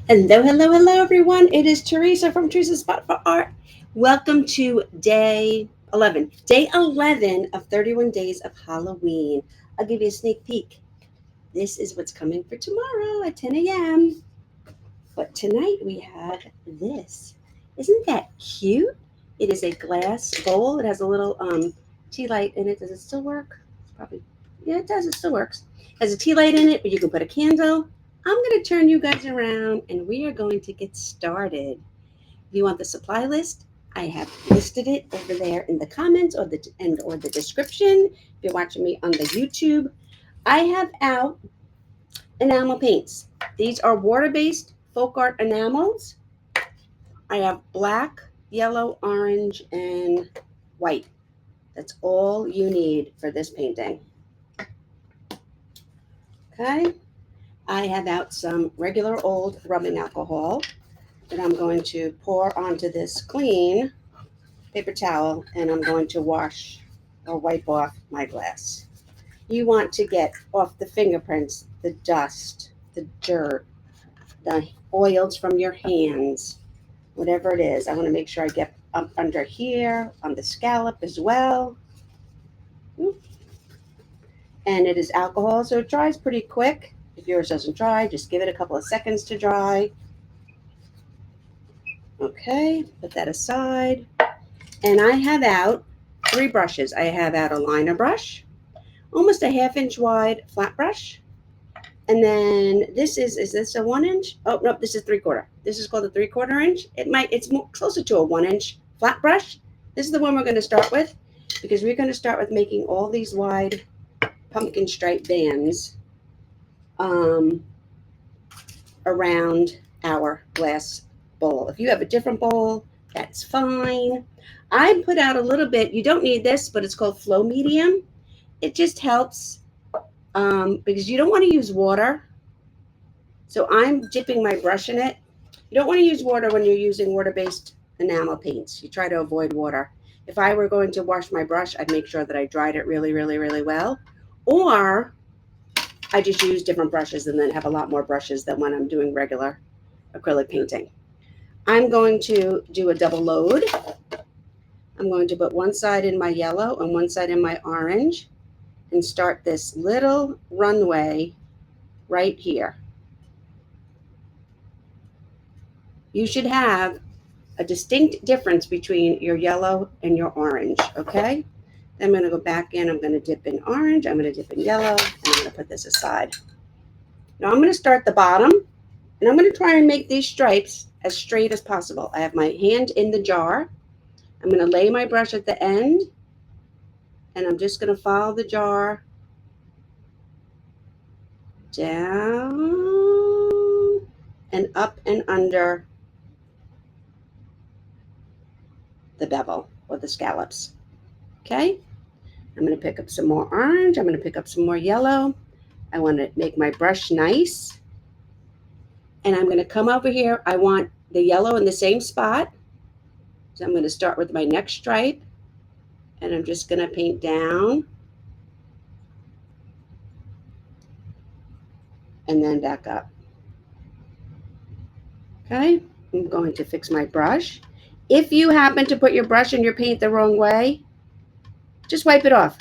Hello, hello, hello, everyone. It is Teresa from Teresa's Spot for Art. Welcome to day 11. Day 11 of 31 days of Halloween. I'll give you a sneak peek. This is what's coming for tomorrow at 10 a.m. But tonight we have this. Isn't that cute? It is a glass bowl. It has a little tea light in it. Does it still work? Probably. Yeah, it does. It still works. It has a tea light in it, but you can put a candle. I'm going to turn you guys around and we are going to get started. If you want the supply list, I have listed it over there in the comments or the description. If you're watching me on the YouTube, I have out enamel paints. These are water-based folk art enamels. I have black, yellow, orange, and white. That's all you need for this painting. Okay. I have out some regular old rubbing alcohol that I'm going to pour onto this clean paper towel, and I'm going to wash or wipe off my glass. You want to get off the fingerprints, the dust, the dirt, the oils from your hands, whatever it is. I want to make sure I get up under here on the scallop as well. And it is alcohol, so it dries pretty quick. If yours doesn't dry, just give it a couple of seconds to dry. Okay, put that aside. And I have out 3 brushes. I have out a liner brush, almost a 1/2 inch wide flat brush. And then this is this a 1 inch? Oh, no, this is 3/4. This is called a 3/4 inch. It's more closer to a 1 inch flat brush. This is the one we're going to start with because we're going to start with making all these wide pumpkin stripe bands around our glass bowl. If you have a different bowl, that's fine. I put out a little bit. You don't need this, but it's called Flow Medium. It just helps because you don't want to use water. So I'm dipping my brush in it. You don't want to use water when you're using water-based enamel paints. You try to avoid water. If I were going to wash my brush, I'd make sure that I dried it really, really, really well. Or I just use different brushes and then have a lot more brushes than when I'm doing regular acrylic painting. I'm going to do a double load. I'm going to put one side in my yellow and one side in my orange and start this little runway right here. You should have a distinct difference between your yellow and your orange, okay? Then I'm going to go back in. I'm going to dip in orange. I'm going to dip in yellow. And I'm going to put this aside. Now I'm going to start the bottom, and I'm going to try and make these stripes as straight as possible. I have my hand in the jar. I'm going to lay my brush at the end, and I'm just going to follow the jar down and up and under the bevel or the scallops. Okay? I'm going to pick up some more orange. I'm going to pick up some more yellow. I want to make my brush nice. And I'm going to come over here. I want the yellow in the same spot. So I'm going to start with my next stripe. And I'm just going to paint down. And then back up. Okay? I'm going to fix my brush. If you happen to put your brush in your paint the wrong way, just wipe it off.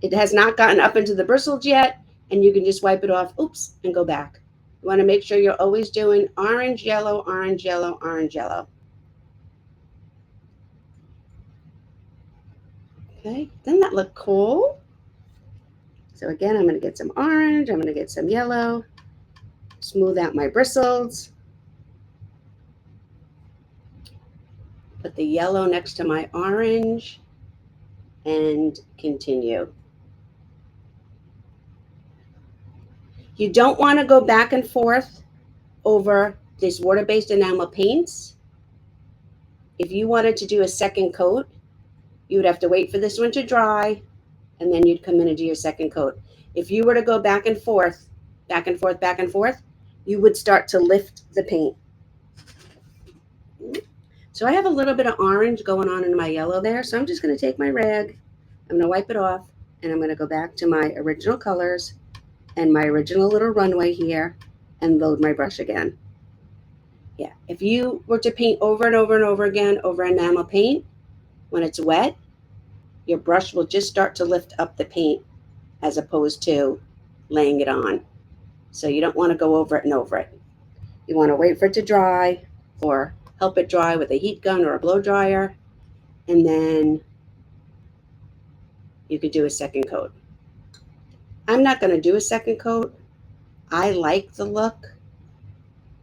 It has not gotten up into the bristles yet, and you can just wipe it off, oops, and go back. You want to make sure you're always doing orange, yellow, orange, yellow, orange, yellow. Okay, doesn't that look cool? So again, I'm going to get some orange, I'm going to get some yellow, smooth out my bristles. Put the yellow next to my orange and continue. You don't want to go back and forth over these water-based enamel paints. If you wanted to do a second coat, you would have to wait for this one to dry, and then you'd come in and do your second coat. If you were to go back and forth, back and forth, back and forth, you would start to lift the paint. So I have a little bit of orange going on in my yellow there, so I'm just going to take my rag, I'm going to wipe it off, and I'm going to go back to my original colors and my original little runway here and load my brush again. Yeah, if you were to paint over and over and over again over enamel paint, when it's wet, your brush will just start to lift up the paint as opposed to laying it on. So you don't want to go over it and over it. You want to wait for it to dry or help it dry with a heat gun or a blow dryer, and then you could do a second coat. I'm not going to do a second coat. I like the look.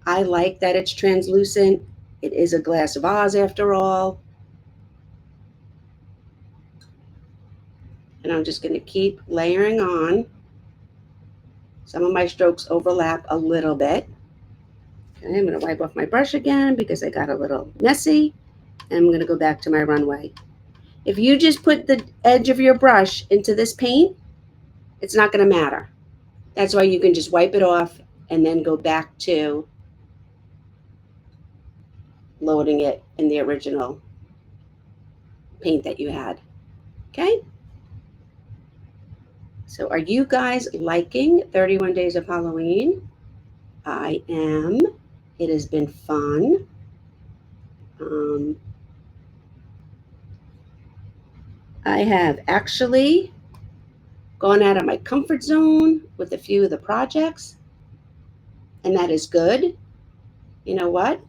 I like that it's translucent. It is a glass vase after all. And I'm just going to keep layering on. Some of my strokes overlap a little bit. Okay, I'm going to wipe off my brush again because I got a little messy. And I'm going to go back to my runway. If you just put the edge of your brush into this paint, it's not going to matter. That's why you can just wipe it off and then go back to loading it in the original paint that you had. Okay? So are you guys liking 31 Days of Halloween? I am. It has been fun. I have actually gone out of my comfort zone with a few of the projects, and that is good. You know what?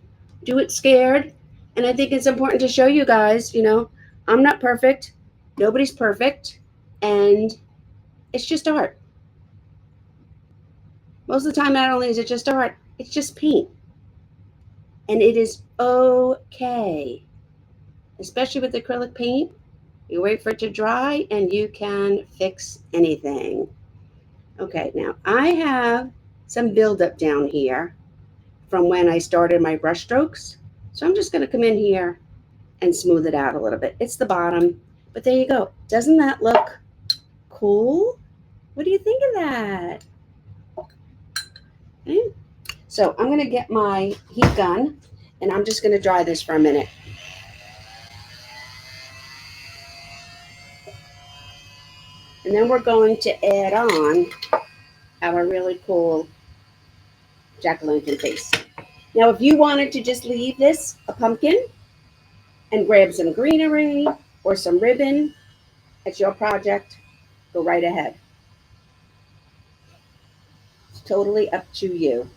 Do it scared. And I think it's important to show you guys, I'm not perfect. Nobody's perfect. And it's just art. Most of the time, not only is it just art, it's just paint. And it is okay, especially with acrylic paint. You wait for it to dry and you can fix anything. Okay, now I have some buildup down here from when I started my brush strokes. So I'm just going to come in here and smooth it out a little bit. It's the bottom, but there you go. Doesn't that look cool? What do you think of that? Okay. So I'm going to get my heat gun and I'm just going to dry this for a minute. And then we're going to add on our really cool jack-o'-lantern face. Now, if you wanted to just leave this a pumpkin and grab some greenery or some ribbon, it's your project. Go right ahead. It's totally up to you.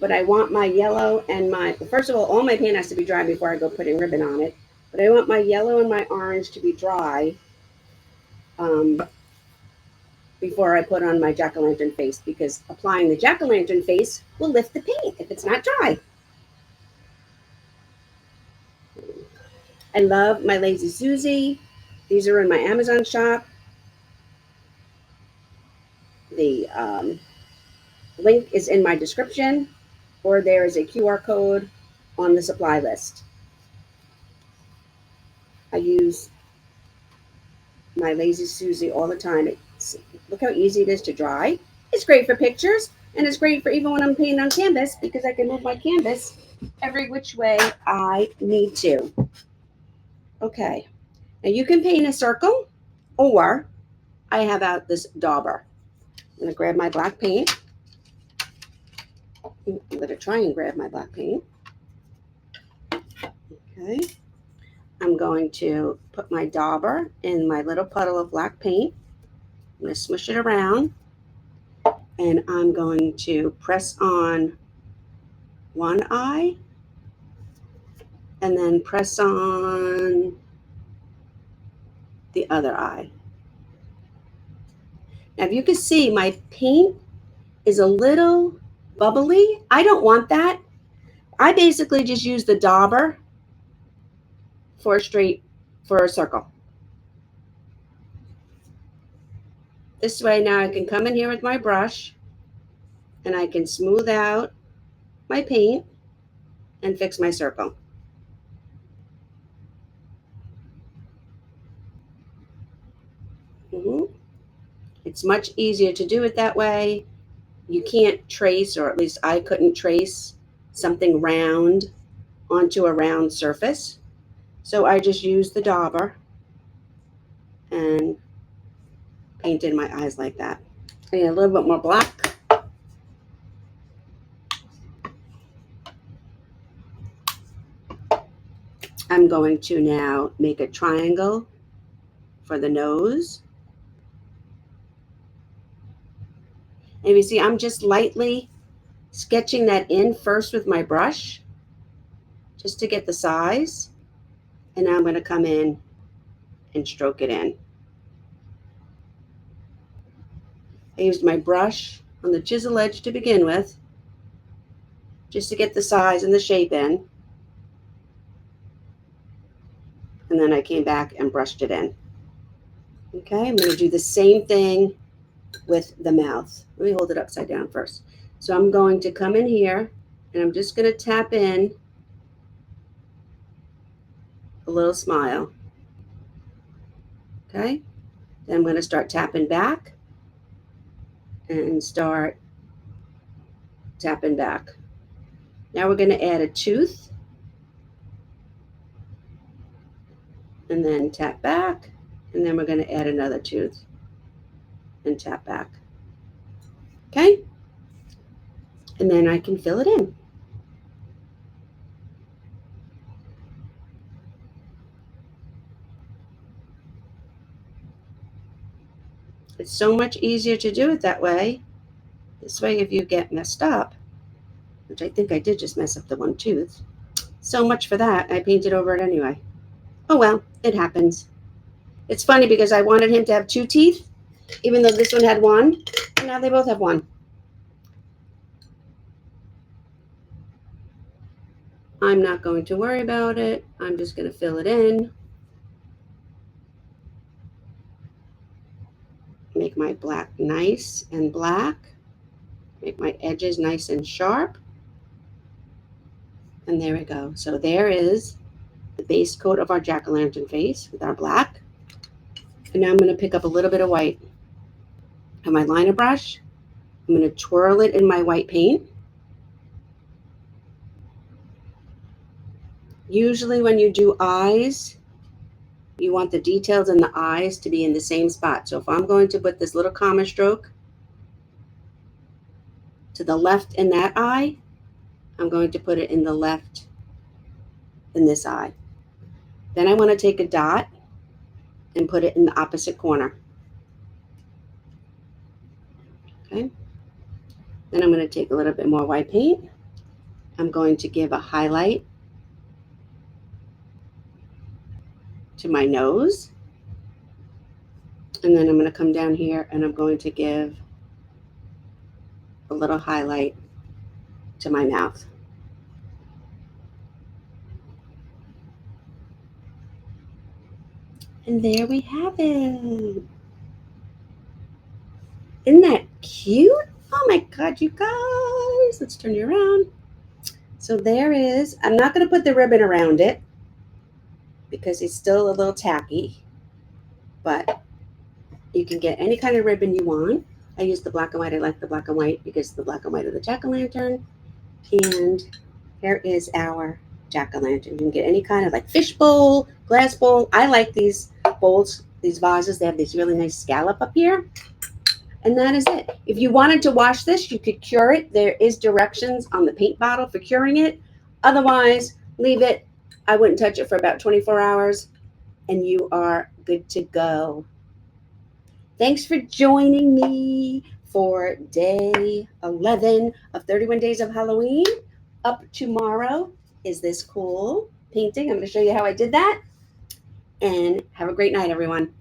But I want my yellow and first of all my paint has to be dry before I go putting ribbon on it. But I want my yellow and my orange to be dry before I put on my jack-o'-lantern face, because applying the jack-o'-lantern face will lift the paint if it's not dry. I love my Lazy Susie. These are in my Amazon shop. The link is in my description, or there is a QR code on the supply list. I use my Lazy Susie all the time. Look how easy it is to dry. It's great for pictures, and it's great for even when I'm painting on canvas, because I can move my canvas every which way I need to. Okay, now you can paint a circle, or I have out this dauber. I'm going to grab my black paint. I'm going to try and grab my black paint. Okay. I'm going to put my dauber in my little puddle of black paint. I'm going to smush it around. And I'm going to press on one eye. And then press on the other eye. Now, if you can see, my paint is a little bubbly. I don't want that. I basically just use the dauber for a circle. This way now I can come in here with my brush and I can smooth out my paint and fix my circle. It's much easier to do it that way. You can't trace, or at least I couldn't trace something round onto a round surface. So I just used the dauber and painted my eyes like that. I need a little bit more black. I'm going to now make a triangle for the nose. And you see, I'm just lightly sketching that in first with my brush, just to get the size. And now I'm going to come in and stroke it in. I used my brush on the chisel edge to begin with, just to get the size and the shape in. And then I came back and brushed it in. Okay, I'm going to do the same thing with the mouth. Let me hold it upside down first. So I'm going to come in here and I'm just going to tap in a little smile. Okay, then I'm going to start tapping back and start tapping back. Now we're going to add a tooth and then tap back, and then we're going to add another tooth and tap back. Okay, and then I can fill it in. It's so much easier to do it that way. This way, if you get messed up, which I think I did just mess up the one tooth, so much for that. I painted over it anyway. Oh well, it happens. It's funny because I wanted him to have 2 teeth, even though this one had 1, and now they both have 1. I'm not going to worry about it. I'm just going to fill it in. Make my black nice and black. Make my edges nice and sharp. And there we go. So there is the base coat of our jack-o'-lantern face with our black. And now I'm going to pick up a little bit of white. And my liner brush, I'm going to twirl it in my white paint. Usually when you do eyes, you want the details in the eyes to be in the same spot. So if I'm going to put this little comma stroke to the left in that eye, I'm going to put it in the left in this eye. Then I want to take a dot and put it in the opposite corner. Okay. Then I'm going to take a little bit more white paint. I'm going to give a highlight to my nose. And then I'm going to come down here and I'm going to give a little highlight to my mouth. And there we have it. Isn't that cute? Oh my God, you guys. Let's turn you around. So there is, I'm not going to put the ribbon around it because it's still a little tacky, but you can get any kind of ribbon you want. I use the black and white. I like the black and white because the black and white of the jack-o'-lantern. And here is our jack-o'-lantern. You can get any kind of like fish bowl, glass bowl. I like these bowls, these vases. They have these really nice scallop up here. And that is it. If you wanted to wash this, you could cure it. There is directions on the paint bottle for curing it. Otherwise, leave it. I wouldn't touch it for about 24 hours and you are good to go. Thanks for joining me for day 11 of 31 Days of Halloween. Up tomorrow is this cool painting. I'm going to show you how I did that. And have a great night, everyone.